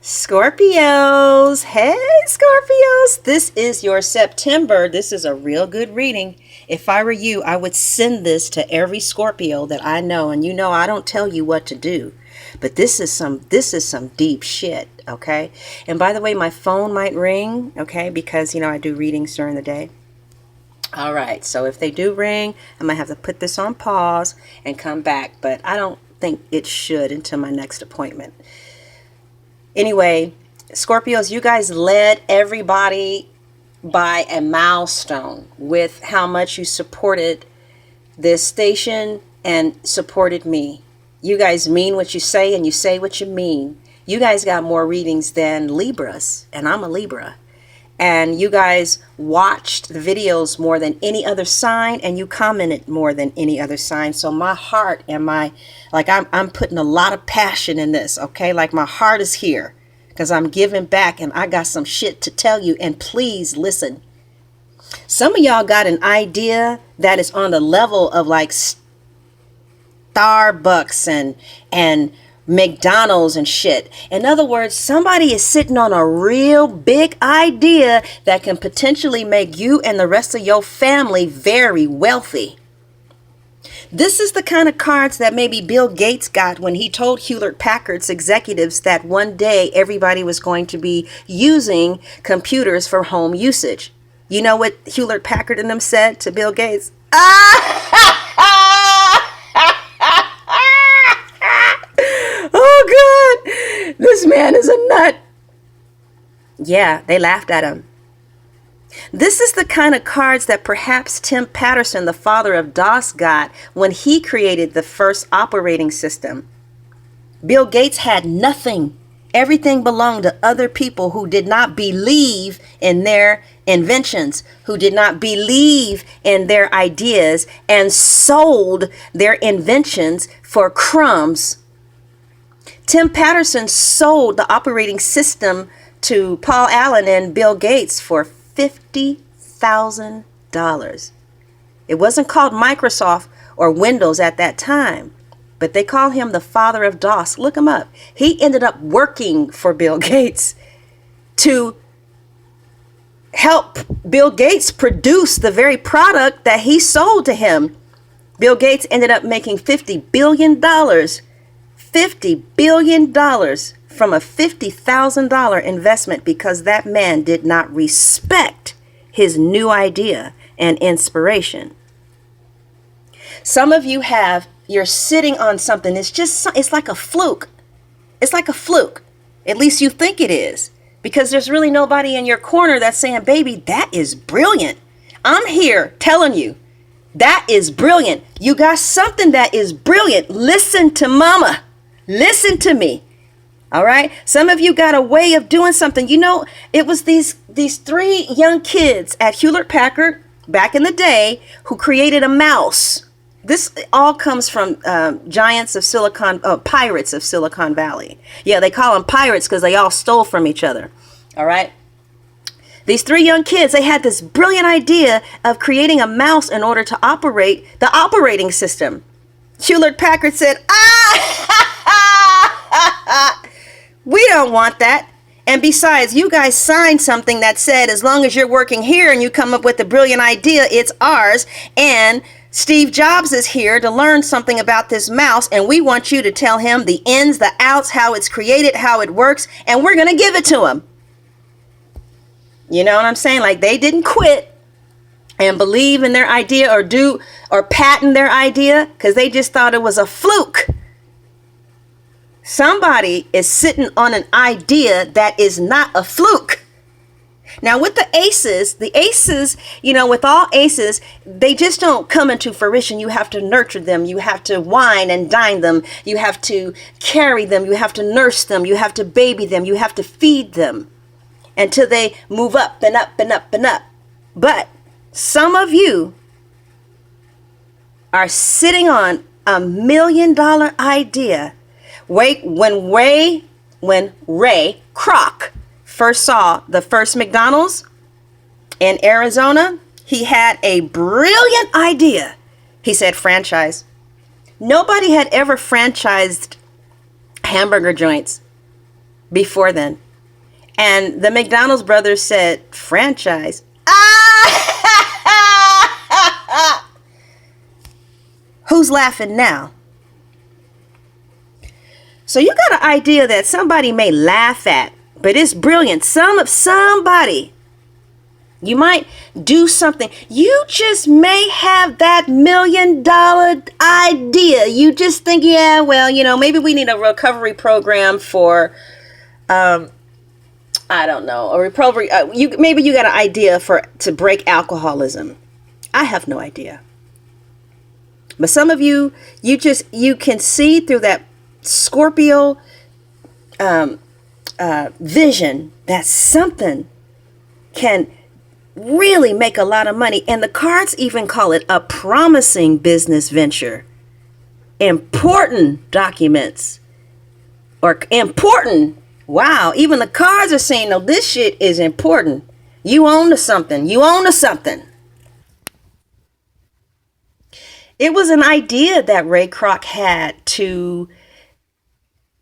Scorpios, hey Scorpios, this is your September. This is a real good reading. If I were you, I would send this to every Scorpio that I know, and you know I don't tell you what to do, but this is some deep shit, okay? And by the way, my phone might ring, okay, because I do readings during the day. All right, so if they do ring, I might have to put this on pause and come back, but I don't think it should until my next appointment. Anyway, Scorpios, you guys led everybody by a milestone with how much you supported this station and supported me. You guys mean what you say and you say what you mean. You guys got more readings than Libras, and I'm a Libra. And you guys watched the videos more than any other sign, and you commented more than any other sign. So my heart and I'm putting a lot of passion in this, okay? Like my heart is here because I'm giving back and I got some shit to tell you. And please listen. Some of y'all got an idea that is on the level of like Starbucks and McDonald's and shit. In other words, somebody is sitting on a real big idea that can potentially make you and the rest of your family very wealthy. This is the kind of cards that maybe Bill Gates got when he told Hewlett Packard's executives that one day everybody was going to be using computers for home usage. You know what Hewlett Packard and them said to Bill Gates? Oh, God, this man is a nut. Yeah, they laughed at him. This is the kind of cards that perhaps Tim Patterson, the father of DOS, got when he created the first operating system. Bill Gates had nothing. Everything belonged to other people who did not believe in their inventions, who did not believe in their ideas, and sold their inventions for crumbs. Tim Patterson sold the operating system to Paul Allen and Bill Gates for $50,000. It wasn't called Microsoft or Windows at that time, but they call him the father of DOS. Look him up. He ended up working for Bill Gates to help Bill Gates produce the very product that he sold to him. Bill Gates ended up making $50 billion. $50 billion from a $50,000 investment because that man did not respect his new idea and inspiration. Some of you you're sitting on something. It's like a fluke. It's like a fluke. At least you think it is, because there's really nobody in your corner that's saying, baby, that is brilliant. I'm here telling you, that is brilliant. You got something that is brilliant. Listen to mama. Listen to me. All right. Some of you got a way of doing something. It was these three young kids at Hewlett Packard back in the day who created a mouse. This all comes from pirates of Silicon Valley. Yeah, they call them pirates because they all stole from each other. All right. These three young kids, they had this brilliant idea of creating a mouse in order to operate the operating system. Hewlett Packard said, we don't want that. And besides, you guys signed something that said, as long as you're working here and you come up with a brilliant idea, it's ours. And Steve Jobs is here to learn something about this mouse. And we want you to tell him the ins, the outs, how it's created, how it works. And we're going to give it to him. You know what I'm saying? Like, they didn't quit and believe in their idea or patent their idea because they just thought it was a fluke. Somebody is sitting on an idea that is not a fluke. Now with the aces, with all aces, they just don't come into fruition. You have to nurture them. You have to wine and dine them. You have to carry them. You have to nurse them. You have to baby them. You have to feed them until they move up and up and up and up. But some of you are sitting on $1 million idea. When Ray Kroc first saw the first McDonald's in Arizona, he had a brilliant idea. He said, franchise. Nobody had ever franchised hamburger joints. before then. And the McDonald's brothers said, franchise. Ah! Who's laughing now? So you got an idea that somebody may laugh at, but it's brilliant. Somebody. You might do something. You just may have that $1 million idea. You just think, yeah, well, maybe we need a recovery program for, I don't know, a recovery. Maybe you got an idea to break alcoholism. I have no idea. But some of you can see through that Scorpio vision that something can really make a lot of money. And the cards even call it a promising business venture. Important documents or important. Wow. Even the cards are saying, no, this shit is important. You own to something. You own to something. It was an idea that Ray Kroc had to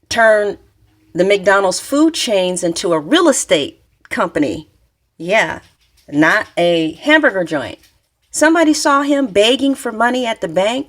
turn the McDonald's food chains into a real estate company. Yeah, not a hamburger joint. Somebody saw him begging for money at the bank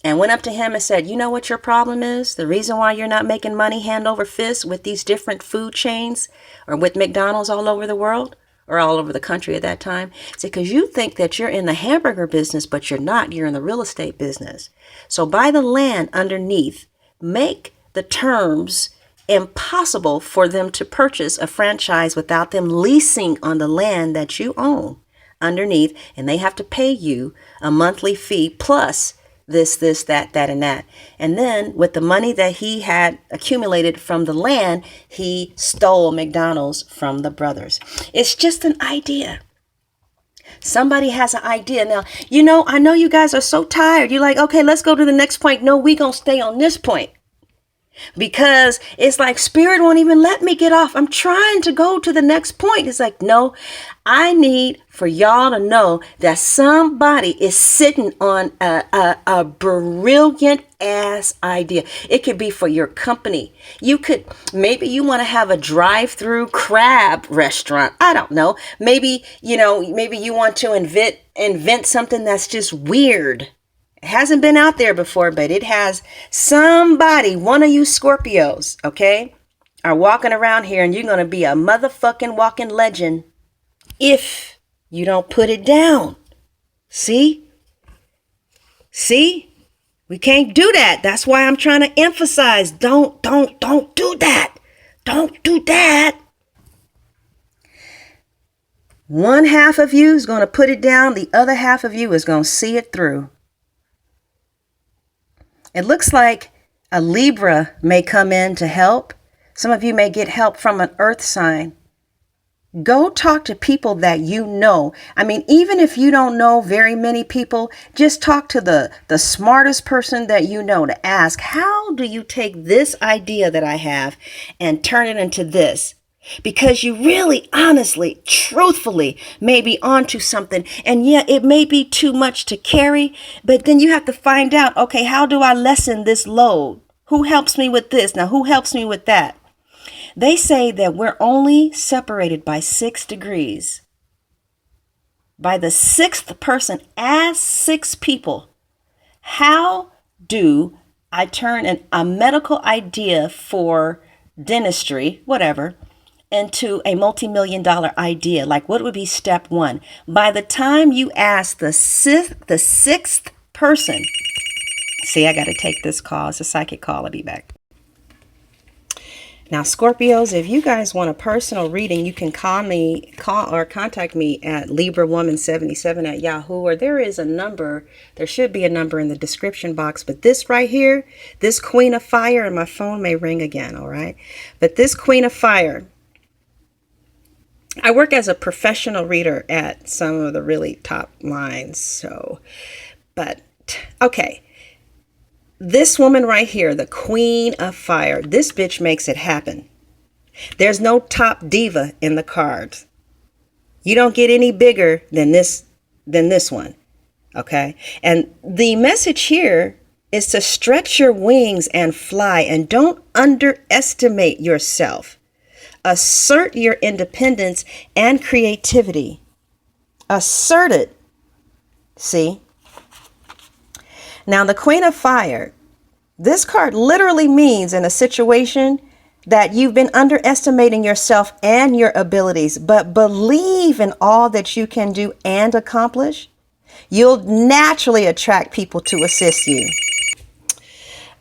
and went up to him and said, you know what your problem is? The reason why you're not making money hand over fist with these different food chains or with McDonald's all over the world or all over the country at that time, it's because you think that you're in the hamburger business, but you're not. You're in the real estate business. So buy the land underneath, make the terms impossible for them to purchase a franchise without them leasing on the land that you own underneath, and they have to pay you a monthly fee plus this, that, and that. And then with the money that he had accumulated from the land, he stole McDonald's from the brothers. It's just an idea. Somebody has an idea. Now, I know you guys are so tired. You're like, okay, let's go to the next point. No, we gonna stay on this point. Because it's like spirit won't even let me get off. I'm trying to go to the next point. It's like, no, I need for y'all to know that somebody is sitting on a brilliant ass idea. It could be for your company. Maybe you want to have a drive-through crab restaurant. I don't know. Maybe you want to invent something that's just weird. It hasn't been out there before, but it has. Somebody, one of you Scorpios, okay, are walking around here, and you're going to be a motherfucking walking legend if you don't put it down. See? We can't do that. That's why I'm trying to emphasize, don't do that. Don't do that. One half of you is going to put it down. The other half of you is going to see it through. It looks like a Libra may come in to help. Some of you may get help from an earth sign. Go talk to people that you know. I mean, even if you don't know very many people, just talk to the smartest person that you know to ask, how do you take this idea that I have and turn it into this? Because you really, honestly, truthfully may be onto something. And yeah, it may be too much to carry, but then you have to find out, okay, how do I lessen this load? Who helps me with this? Now, who helps me with that? They say that we're only separated by 6 degrees. By the 6th person, as 6 people. How do I turn a medical idea for dentistry, whatever, into a multi-million-dollar idea? Like, what would be step 1? By the time you ask the sixth person, see, I got to take this call. It's a psychic call. I'll be back. Now, Scorpios, if you guys want a personal reading, you can contact me at LibraWoman77@Yahoo, or there should be a number in the description box. But this right here, this Queen of Fire, and my phone may ring again, all right? But this Queen of Fire, I work as a professional reader at some of the really top lines. Okay. This woman right here, the Queen of Fire, this bitch makes it happen. There's no top diva in the cards. You don't get any bigger than this one. Okay. And the message here is to stretch your wings and fly, and don't underestimate yourself. Assert your independence and creativity. Assert it. See? Now, the Queen of Fire. This card literally means in a situation that you've been underestimating yourself and your abilities, but believe in all that you can do and accomplish. You'll naturally attract people to assist you.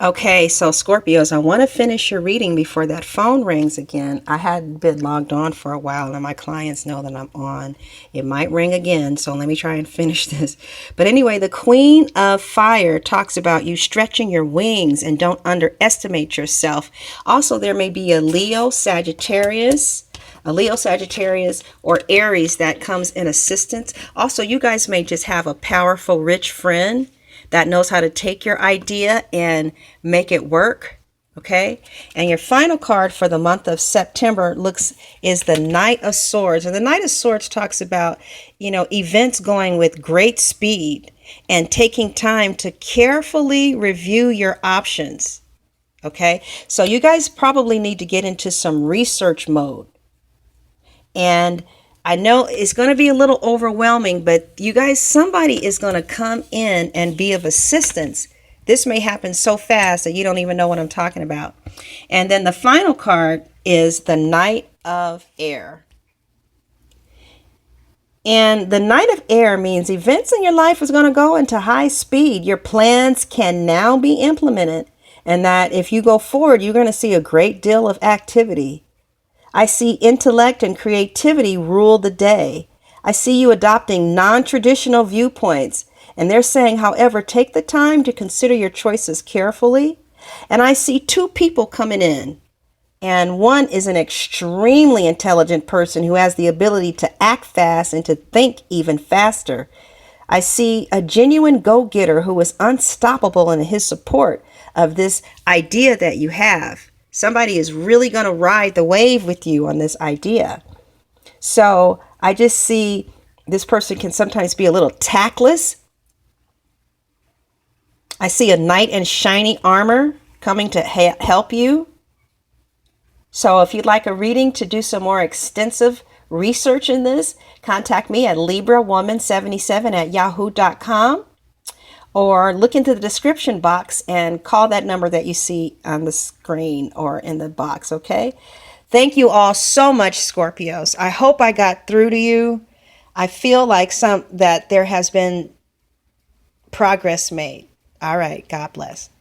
Okay, so Scorpios, I want to finish your reading before that phone rings again. I hadn't been logged on for a while, and my clients know that I'm on. It might ring again, so let me try and finish this. But anyway, the Queen of Fire talks about you stretching your wings and don't underestimate yourself. Also, there may be a Leo, Sagittarius, or Aries that comes in assistance. Also, you guys may just have a powerful, rich friend that knows how to take your idea and make it work. Okay. And your final card for the month of September is the Knight of Swords. And the Knight of Swords talks about, events going with great speed and taking time to carefully review your options. Okay. So you guys probably need to get into some research mode. And I know it's going to be a little overwhelming, but you guys, somebody is going to come in and be of assistance. This may happen so fast that you don't even know what I'm talking about. And then the final card is the Knight of Air. And the Knight of Air means events in your life is going to go into high speed. Your plans can now be implemented. And that if you go forward, you're going to see a great deal of activity. I see intellect and creativity rule the day. I see you adopting non-traditional viewpoints. And they're saying, however, take the time to consider your choices carefully. And I see two people coming in. And one is an extremely intelligent person who has the ability to act fast and to think even faster. I see a genuine go-getter who is unstoppable in his support of this idea that you have. Somebody is really going to ride the wave with you on this idea. So I just see this person can sometimes be a little tactless. I see a knight in shiny armor coming to help you. So if you'd like a reading to do some more extensive research in this, contact me at librawoman77@yahoo.com. Or look into the description box and call that number that you see on the screen or in the box, okay? Thank you all so much, Scorpios. I hope I got through to you. I feel like that there has been progress made. All right, God bless.